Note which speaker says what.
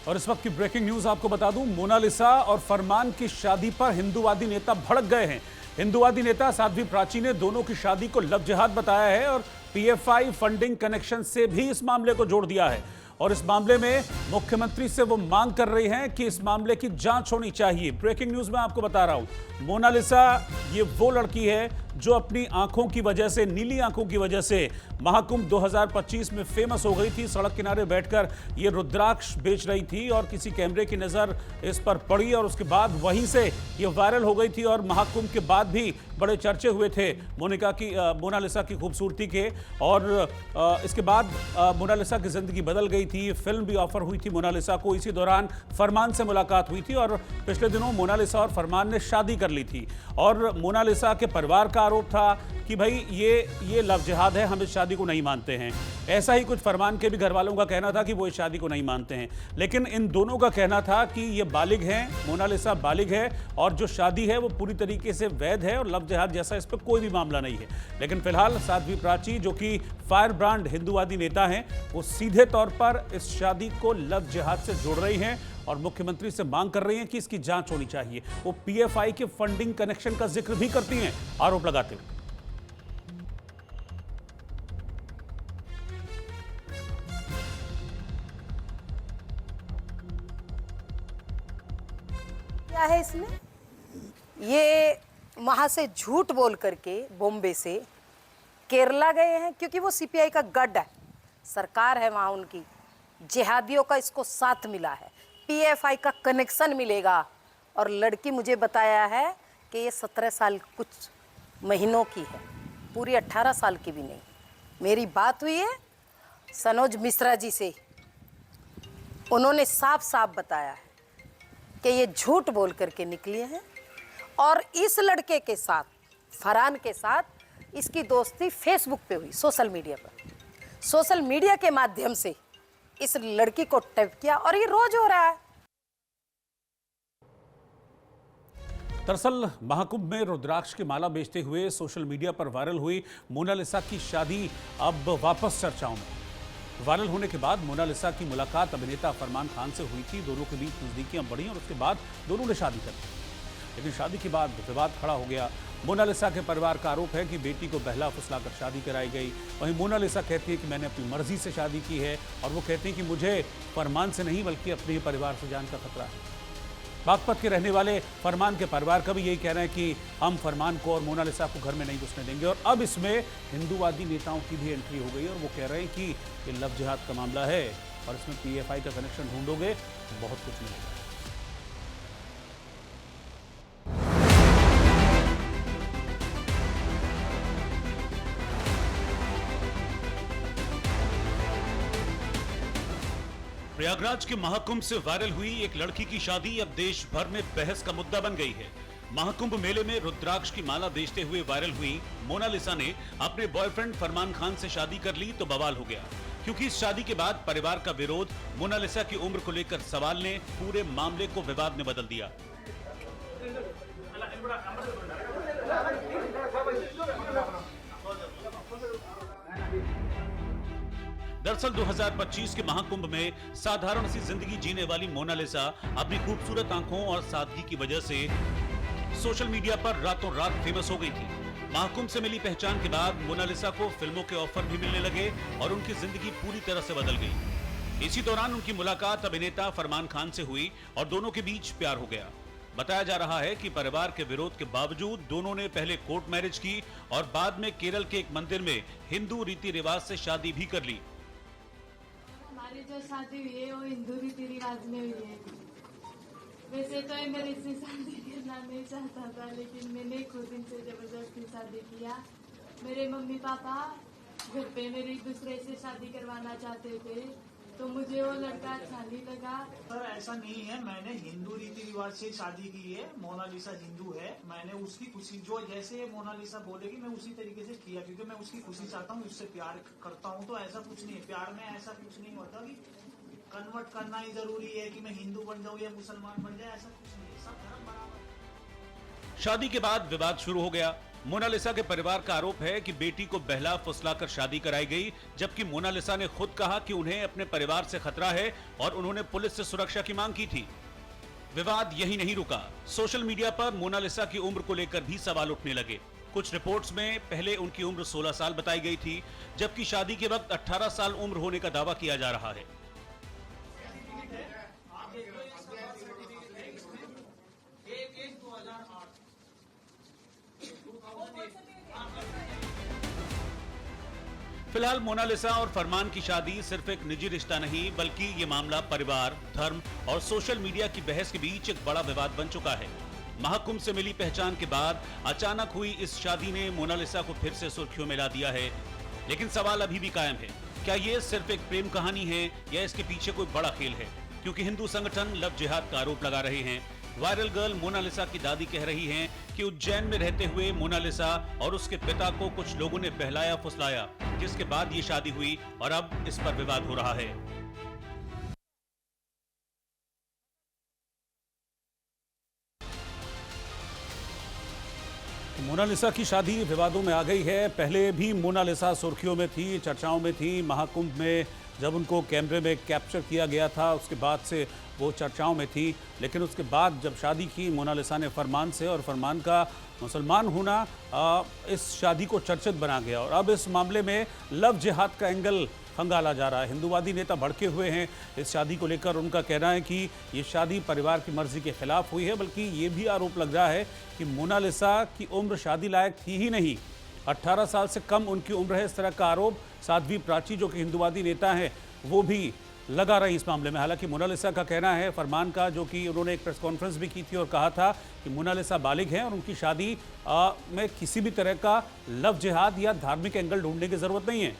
Speaker 1: और इस वक्त की ब्रेकिंग न्यूज आपको बता दूं, मोनालिसा और फरमान की शादी पर हिंदूवादी नेता भड़क गए हैं। हिंदूवादी नेता साध्वी प्राची ने दोनों की शादी को लव जिहाद बताया है और पीएफआई फंडिंग कनेक्शन से भी इस मामले को जोड़ दिया है। और इस मामले में मुख्यमंत्री से वो मांग कर रही हैं कि इस मामले की जांच होनी चाहिए। ब्रेकिंग न्यूज में आपको बता रहा हूं, मोनालिसा ये वो लड़की है जो अपनी आंखों की वजह से, नीली आंखों की वजह से महाकुंभ 2025 में फेमस हो गई थी। सड़क किनारे बैठकर ये रुद्राक्ष बेच रही थी और किसी कैमरे की नजर इस पर पड़ी और उसके बाद वहीं से ये वायरल हो गई थी और महाकुंभ के बाद भी बड़े चर्चे हुए थे मोनालिसा की खूबसूरती के। और इसके बाद मोनालिसा की जिंदगी बदल गई थी। फिल्म भी ऑफर हुई थी मोनालिसा को। इसी दौरान फरमान से मुलाकात हुई थी और पिछले दिनों मोनालिसा और फरमान ने शादी कर ली थी। और मोनालिसा के परिवार का आरोप था कि भाई ये लव जिहाद है, हम इस शादी को नहीं मानते हैं। ऐसा ही कुछ फरमान के भी घर वालों का कहना था कि वो इस शादी को नहीं मानते हैं। लेकिन इन दोनों का कहना था कि ये बालिग हैं, मोनालिसा बालिग है और जो शादी है वो पूरी तरीके से वैध है और लव जिहाद जैसा इस पर कोई भी मामला नहीं है। लेकिन फिलहाल साध्वी प्राची, जो कि फायर ब्रांड हिंदूवादी नेता हैं, वो सीधे तौर पर इस शादी को लव जिहाद से जोड़ रही हैं और मुख्यमंत्री से मांग कर रही हैं कि इसकी जांच होनी चाहिए। वो पीएफआई के फंडिंग कनेक्शन का जिक्र भी करती हैं आरोप लगाते हुए।
Speaker 2: क्या है इसमें, ये वहां से झूठ बोल करके बॉम्बे से केरला गए हैं क्योंकि वो सीपीआई का गढ़ है, सरकार है वहां उनकी। जिहादियों का इसको साथ मिला है, पीएफआई का कनेक्शन मिलेगा। और लड़की मुझे बताया है कि ये 17 साल कुछ महीनों की है, पूरी 18 साल की भी नहीं। मेरी बात हुई है सनोज मिश्रा जी से, उन्होंने साफ साफ बताया है कि ये झूठ बोल करके निकली हैं और इस लड़के के साथ, फरहान के साथ इसकी दोस्ती फेसबुक पे हुई, सोशल मीडिया पर। सोशल मीडिया के माध्यम से इस लड़की को टैप किया और ये रोज हो रहा है।
Speaker 1: दरअसल महाकुंभ में रुद्राक्ष की माला बेचते हुए सोशल मीडिया पर वायरल हुई मोनालिसा की शादी अब वापस चर्चाओं में। वायरल होने के बाद मोनालिसा की मुलाकात अभिनेता फरमान खान से हुई थी। दोनों के बीच नजदीकियां बढ़ी और उसके बाद दोनों ने शादी कर ली। लेकिन शादी के बाद विवाद खड़ा हो गया। मोनालिसा के परिवार का आरोप है कि बेटी को बहला फुसलाकर शादी कराई गई। वहीं मोनालिसा कहती है कि मैंने अपनी मर्जी से शादी की है और वो कहती है कि मुझे फरमान से नहीं बल्कि अपने ही परिवार से जान का खतरा है। बागपत के रहने वाले फरमान के परिवार का भी यही कहना है कि हम फरमान को और मोनालिसा को घर में नहीं घुसने देंगे। और अब इसमें हिंदूवादी नेताओं की भी एंट्री हो गई और वो कह रहे हैं कि ये लव जिहाद का मामला है और इसमें पीएफआई का कनेक्शन ढूंढोगे तो बहुत कुछ मिलेगा। प्रयागराज के महाकुंभ से वायरल हुई एक लड़की की शादी अब देश भर में बहस का मुद्दा बन गई है। महाकुंभ मेले में रुद्राक्ष की माला बेचते हुए वायरल हुई मोनालिसा ने अपने बॉयफ्रेंड फरमान खान से शादी कर ली तो बवाल हो गया, क्योंकि इस शादी के बाद परिवार का विरोध, मोनालिसा की उम्र को लेकर सवाल ने पूरे मामले को विवाद में बदल दिया। दरअसल 2025 के महाकुंभ में साधारण सी जिंदगी जीने वाली मोनालिसा अपनी खूबसूरत आंखों और सादगी की वजह से सोशल मीडिया पर रातों रात फेमस हो गई थी। महाकुंभ से मिली पहचान के बाद मोनालिसा को फिल्मों के ऑफर भी मिलने लगे और उनकी जिंदगी पूरी तरह से बदल गई। इसी दौरान उनकी मुलाकात अभिनेता फरमान खान से हुई और दोनों के बीच प्यार हो गया। बताया जा रहा है कि परिवार के विरोध के बावजूद दोनों ने पहले कोर्ट मैरिज की और बाद में केरल के एक मंदिर में हिंदू रीति रिवाज से शादी भी कर ली।
Speaker 3: हमारी जो शादी हुई है वो हिंदू रीति रिवाज में हुई है। वैसे तो मैं मेरे से शादी करना नहीं चाहता था, लेकिन मैंने खुद इनसे जबरदस्ती शादी किया। मेरे मम्मी पापा घर पे मेरी दूसरे से शादी करवाना चाहते थे, तो मुझे वो लड़का अच्छा नहीं लगा।
Speaker 4: सर ऐसा नहीं है, मैंने हिंदू रीति रिवाज से शादी की है। मोनालिसा हिंदू है, मैंने उसकी खुशी, जो जैसे मोनालिसा बोलेगी मैं उसी तरीके से किया, क्योंकि मैं उसकी खुशी चाहता हूँ, उससे प्यार करता हूँ। तो ऐसा कुछ नहीं है, प्यार में ऐसा कुछ नहीं होता कि कन्वर्ट करना ही जरूरी है कि मैं हिंदू बन जाऊँ या मुसलमान बन जाए, ऐसा कुछ नहीं है, सब धर्म बराबर।
Speaker 1: शादी के बाद विवाद शुरू हो गया। मोनालिसा के परिवार का आरोप है कि बेटी को बहला फुसलाकर शादी कराई गई, जबकि मोनालिसा ने खुद कहा कि उन्हें अपने परिवार से खतरा है और उन्होंने पुलिस से सुरक्षा की मांग की थी। विवाद यही नहीं रुका। सोशल मीडिया पर मोनालिसा की उम्र को लेकर भी सवाल उठने लगे। कुछ रिपोर्ट्स में पहले उनकी उम्र 16 साल बताई गई थी, जबकि शादी के वक्त 18 साल उम्र होने का दावा किया जा रहा है। फिलहाल मोनालिसा और फरमान की शादी सिर्फ एक निजी रिश्ता नहीं, बल्कि ये मामला परिवार, धर्म और सोशल मीडिया की बहस के बीच एक बड़ा विवाद बन चुका है। महाकुंभ से मिली पहचान के बाद अचानक हुई इस शादी ने मोनालिसा को फिर से सुर्खियों में ला दिया है। लेकिन सवाल अभी भी कायम है, क्या ये सिर्फ एक प्रेम कहानी है या इसके पीछे कोई बड़ा खेल है? क्योंकि हिंदू संगठन लव जिहाद का आरोप लगा रहे हैं। वायरल गर्ल मोनालिसा की दादी कह रही हैं कि उज्जैन में रहते हुए मोनालिसा और उसके पिता को कुछ लोगों ने बहलाया फुसलाया, जिसके बाद ये शादी हुई और अब इस पर विवाद हो रहा है। मोनालिसा की शादी विवादों में आ गई है। पहले भी मोनालिसा सुर्खियों में थी, चर्चाओं में थी। महाकुंभ में जब उनको कैमरे में कैप्चर किया गया था, उसके बाद से वो चर्चाओं में थी। लेकिन उसके बाद जब शादी की मोनालिसा ने फरमान से, और फरमान का मुसलमान होना इस शादी को चर्चित बना गया। और अब इस मामले में लव जिहाद का एंगल खंगाला जा रहा है। हिंदूवादी नेता भड़के हुए हैं इस शादी को लेकर। उनका कहना है कि ये शादी परिवार की मर्जी के खिलाफ हुई है, बल्कि ये भी आरोप लग रहा है कि मोनालिसा की उम्र शादी लायक थी ही नहीं, 18 साल से कम उनकी उम्र है। इस तरह का आरोप साध्वी प्राची, जो कि हिंदूवादी नेता हैं, वो भी लगा रही इस मामले में। हालांकि मोनालिसा का कहना है, फरमान का, जो कि उन्होंने एक प्रेस कॉन्फ्रेंस भी की थी और कहा था कि मोनालिसा बालिग हैं और उनकी शादी में किसी भी तरह का लव जिहाद या धार्मिक एंगल ढूंढने की जरूरत नहीं है।